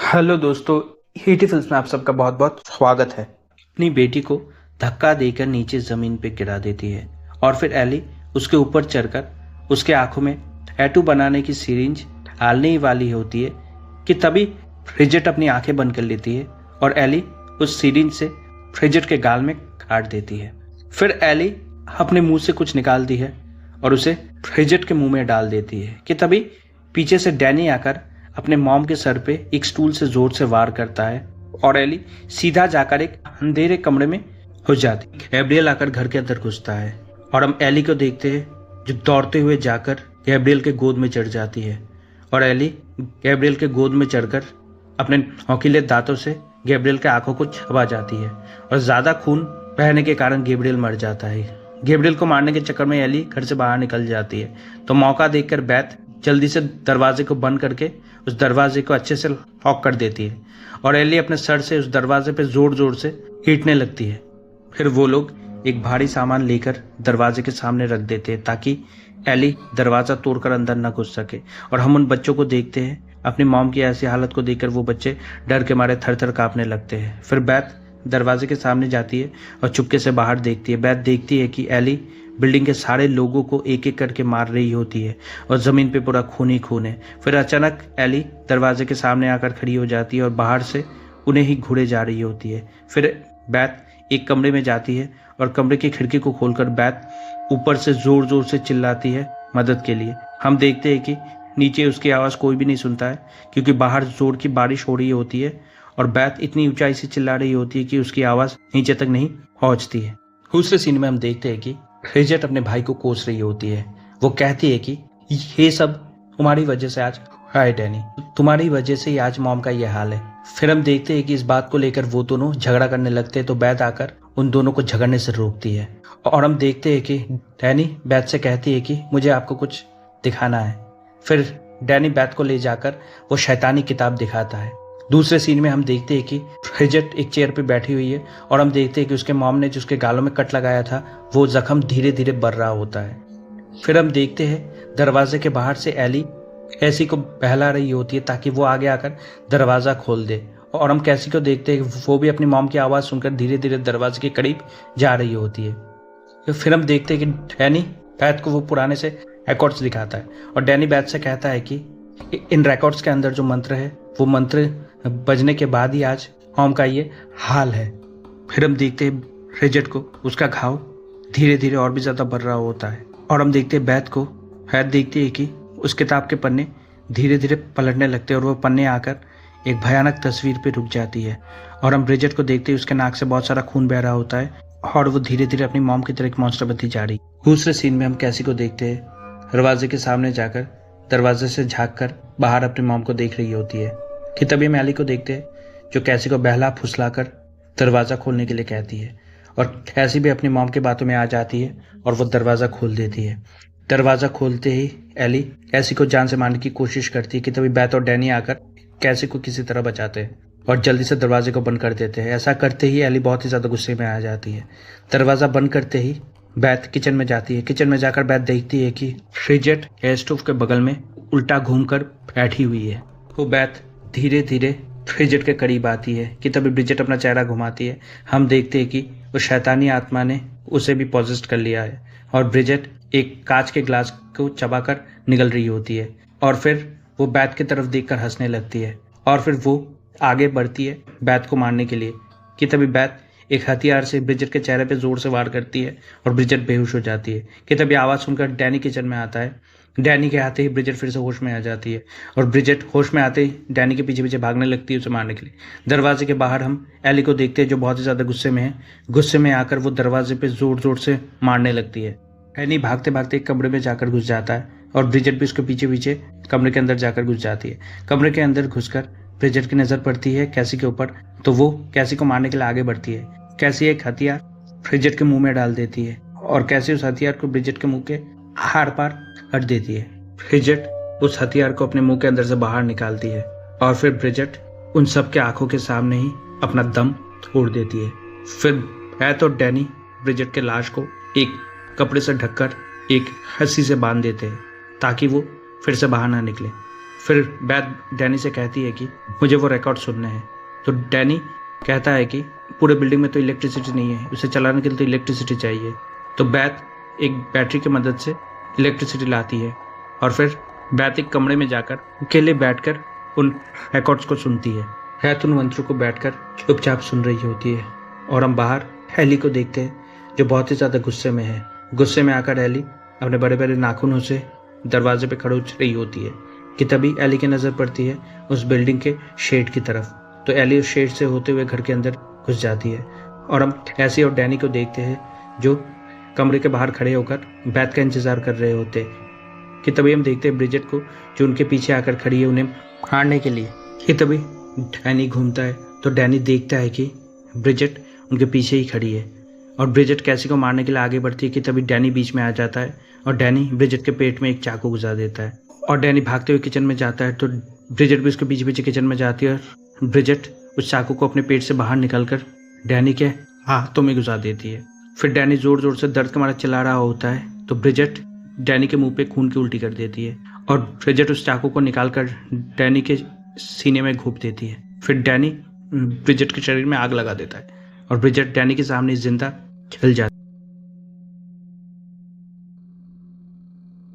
Hello दोस्तों, हीटी films में आप सबका बहुत बहुत स्वागत है। अपनी बेटी को धक्का देकर नीचे जमीन पर गिरा देती है और फिर एली उसके ऊपर चढ़कर उसके आंखों में टैटू बनाने की सिरिंज डालने ही वाली होती है कि तभी फ्रिजेट अपनी आंखें बंद कर लेती है और एली उस सिरिंज से फ्रिजेट के गाल में काट देती है। फिर एली अपने मुंह से कुछ निकालती है और उसे फ्रिजेट के मुंह में डाल देती है कि तभी पीछे से डैनी आकर अपने मॉम के सर पे एक स्टूल से जोर से वार करता है और एली सीधा जाकर एक अंधेरे कमरे में घुस जाती है। गैब्रियल आकर घर के अंदर घुसता है और हम एली को देखते हैं जो दौड़ते हुए जाकर गैब्रियल के गोद में चढ़ जाती है और एली गैब्रियल के गोद में चढ़कर अपने नोकीले दांतों से गैब्रियल के आंखों को चबा जाती है और ज्यादा खून बहने के कारण गैब्रियल मर जाता है। गैब्रियल को मारने के चक्कर में एली घर से बाहर निकल जाती है तो मौका देखकर बेथ जल्दी से दरवाजे को बंद करके उस दरवाजे को अच्छे से लॉक कर देती है और एली अपने सर से उस दरवाजे पे जोर जोर से पीटने लगती है। फिर वो लोग एक भारी सामान लेकर दरवाजे के सामने रख देते हैं ताकि एली दरवाजा तोड़कर अंदर न घुस सके और हम उन बच्चों को देखते हैं। अपनी मॉम की ऐसी हालत को देखकर वो बच्चे डर के मारे थर थर कांपने लगते हैं। फिर बेथ दरवाजे के सामने जाती है और चुपके से बाहर देखती है। बेथ देखती है कि एली बिल्डिंग के सारे लोगों को एक एक करके मार रही होती है और जमीन पे पूरा खून ही खून है। फिर अचानक एली दरवाजे के सामने आकर खड़ी हो जाती है और बाहर से उन्हें ही घूरे जा रही होती है। फिर बेथ एक कमरे में जाती है और कमरे की खिड़की को खोलकर बेथ ऊपर से जोर जोर से चिल्लाती है मदद के लिए। हम देखते हैं कि नीचे उसकी आवाज कोई भी नहीं सुनता है क्योंकि बाहर जोर की बारिश हो रही होती है और बेथ इतनी ऊंचाई से चिल्ला रही होती है कि उसकी आवाज नीचे तक नहीं पहुंचती है। दूसरे सीन में हम देखते हैं कि फ्रिजेट अपने भाई को कोस रही होती है। वो कहती है कि ये सब तुम्हारी वजह से आज हाय डैनी, तुम्हारी वजह से ही आज मॉम का ये हाल है। फिर हम देखते हैं कि इस बात को लेकर वो दोनों झगड़ा करने लगते हैं तो बेथ आकर उन दोनों को झगड़ने से रोकती है और हम देखते हैं कि डैनी बेथ से कहती है कि मुझे आपको कुछ दिखाना है। फिर डैनी बेथ को ले जाकर वो शैतानी किताब दिखाता है। दूसरे सीन में हम देखते हैं कि फ्रिजेट एक चेयर पे बैठी हुई है और हम देखते हैं कि उसके मॉम ने जो उसके गालों में कट लगाया था वो जख्म धीरे धीरे बढ़ रहा होता है। फिर हम देखते हैं दरवाजे के बाहर से एली कैसी को बहला रही होती है ताकि वो आगे आकर दरवाज़ा खोल दे और हम कैसी को देखते हैं कि वो भी अपनी मॉम की आवाज़ सुनकर धीरे धीरे दरवाजे के करीब जा रही होती है। फिर हम देखते हैं कि डैनी बेथ को वो पुराने से रिकॉर्ड्स दिखाता है और डैनी बेथ से कहता है कि इन रिकॉर्ड्स के अंदर जो मंत्र है वो मंत्र बजने के बाद ही आज मॉम का ये हाल है। फिर हम देखते हैं फ्रिजेट को उसका घाव धीरे धीरे और भी ज़्यादा बढ़ रहा होता है और हम देखते हैं बेथ को। बेथ देखती है कि उस किताब के पन्ने धीरे धीरे पलटने लगते हैं और वो पन्ने आकर एक भयानक तस्वीर पे रुक जाती है और हम ब्रिजेट को देखते हैं उसके नाक से बहुत सारा खून बह रहा होता है और वो धीरे धीरे अपनी मॉम की तरह एक मॉन्स्टर बनती जा रही। दूसरे सीन में हम कैसी को देखते हैं दरवाजे के सामने जाकर दरवाजे से झाँक कर बाहर अपनी मॉम को देख रही होती है कि तभी हम एली को देखते हैं जो कैसी को बहला फुसला कर दरवाज़ा खोलने के लिए कहती है और कैसी भी अपनी मॉम की बातों में आ जाती है और वो दरवाज़ा खोल देती है। दरवाज़ा खोलते ही एली कैसी को जान से मारने की कोशिश करती है कि तभी बेथ और डैनी आकर कैसी को किसी तरह बचाते हैं और जल्दी से दरवाजे को बंद कर देते हैं। ऐसा करते ही एली बहुत ही ज़्यादा गुस्से में आ जाती है। दरवाज़ा बंद करते ही बेथ किचन में जाती है। किचन में जाकर बेथ देखती है कि फ्रिजेट गैस स्टोव के बगल में उल्टा घूमकर बैठी हुई है। वो बेथ धीरे धीरे फ्रिजेट के करीब आती है कि तभी ब्रिजेट अपना चेहरा घुमाती है। हम देखते हैं कि वो शैतानी आत्मा ने उसे भी पॉजेस्ट कर लिया है और ब्रिजेट एक कांच के ग्लास को चबाकर निगल रही होती है और फिर वो बेथ की तरफ देखकर हंसने लगती है और फिर वो आगे बढ़ती है बेथ को मारने के लिए कि तभी बेथ एक हथियार से ब्रिजेट के चेहरे पे जोर से वार करती है और ब्रिजेट बेहोश हो जाती है कि तभी आवाज़ सुनकर डैनी किचन में आता है। डैनी के आते ही ब्रिजेट फिर से होश में आ जाती है और ब्रिजेट होश में आते ही डैनी के पीछे पीछे भागने लगती है उसे मारने के लिए। दरवाजे के बाहर हम एली को देखते हैं जो बहुत ही ज़्यादा गुस्से में है। गुस्से में आकर वो दरवाजे पे जोर जोर से मारने लगती है। डैनी भागते भागते एक कमरे में जाकर घुस जाता है और ब्रिजेट भी उसके पीछे पीछे कमरे के अंदर जाकर घुस जाती है। कमरे के अंदर घुसकर ब्रिजेट की नज़र पड़ती है कैसी के ऊपर तो वो कैसी को मारने के लिए आगे बढ़ती है। कैसी एक हथियार ब्रिजेट के मुंह में डाल देती है और कैसी उस हथियार को ब्रिजेट के मुंह के आर पार कट देती है। ब्रिजेट उस हथियार को अपने मुंह के अंदर से बाहर निकालती है और फिर ब्रिजेट उन सब के आंखों के सामने ही अपना दम तोड़ देती है। फिर बेथ और डैनी ब्रिजेट के लाश को एक कपड़े से ढककर एक रस्सी से बांध देते हैं ताकि वो फिर से बाहर ना निकले। फिर बैथ डैनी से कहती है कि मुझे वो रिकॉर्ड सुनने हैं। तो डैनी कहता है कि पूरे बिल्डिंग में तो इलेक्ट्रिसिटी नहीं है, उसे चलाने के लिए तो इलेक्ट्रिसिटी चाहिए। तो बैथ एक बैटरी की मदद से इलेक्ट्रिसिटी लाती है और फिर बैथ एक कमरे में जाकर अकेले बैठकर उन रिकॉर्ड्स को सुनती है। बैथ उन मंत्रों को बैठकर चुपचाप सुन रही होती है और हम बाहर एली को देखते हैं जो बहुत ही ज़्यादा गुस्से में है। गुस्से में आकर एली अपने बड़े बड़े नाखूनों से दरवाजे पे खड़ोच रही होती है कि तभी एली की नज़र पड़ती है उस बिल्डिंग के शेड की तरफ। तो एली उस शेड से होते हुए घर के अंदर घुस जाती है और हम ऐसी और डैनी को देखते हैं जो कमरे के बाहर खड़े होकर बैथ का इंतजार कर रहे होते हैं कि तभी हम देखते हैं ब्रिजेट को जो उनके पीछे आकर खड़ी है उन्हें मारने के लिए। कि तभी डैनी घूमता है तो डैनी देखता है कि ब्रिजेट उनके पीछे ही खड़ी है और ब्रिजेट कैसी को मारने के लिए आगे बढ़ती है कि तभी डैनी बीच में आ जाता है और डैनी ब्रिजेट के पेट में एक चाकू घुसा देता है और डैनी भागते हुए किचन में जाता है। तो ब्रिजेट भी उसके पीछे पीछे किचन में जाती है और ब्रिजेट उस चाकू को अपने पेट से बाहर निकालकर डैनी के हाथों में घुसा देती है। फिर डैनी जोर जोर से दर्द के मारा चिल्ला रहा होता है तो ब्रिजेट डैनी के मुंह पे खून की उल्टी कर देती है और ब्रिजेट उस चाकू को निकालकर डैनी के सीने में घोंप देती है। फिर डैनी ब्रिजेट के शरीर में आग लगा देता है और ब्रिजेट डैनी के सामने जिंदा जल जाती है।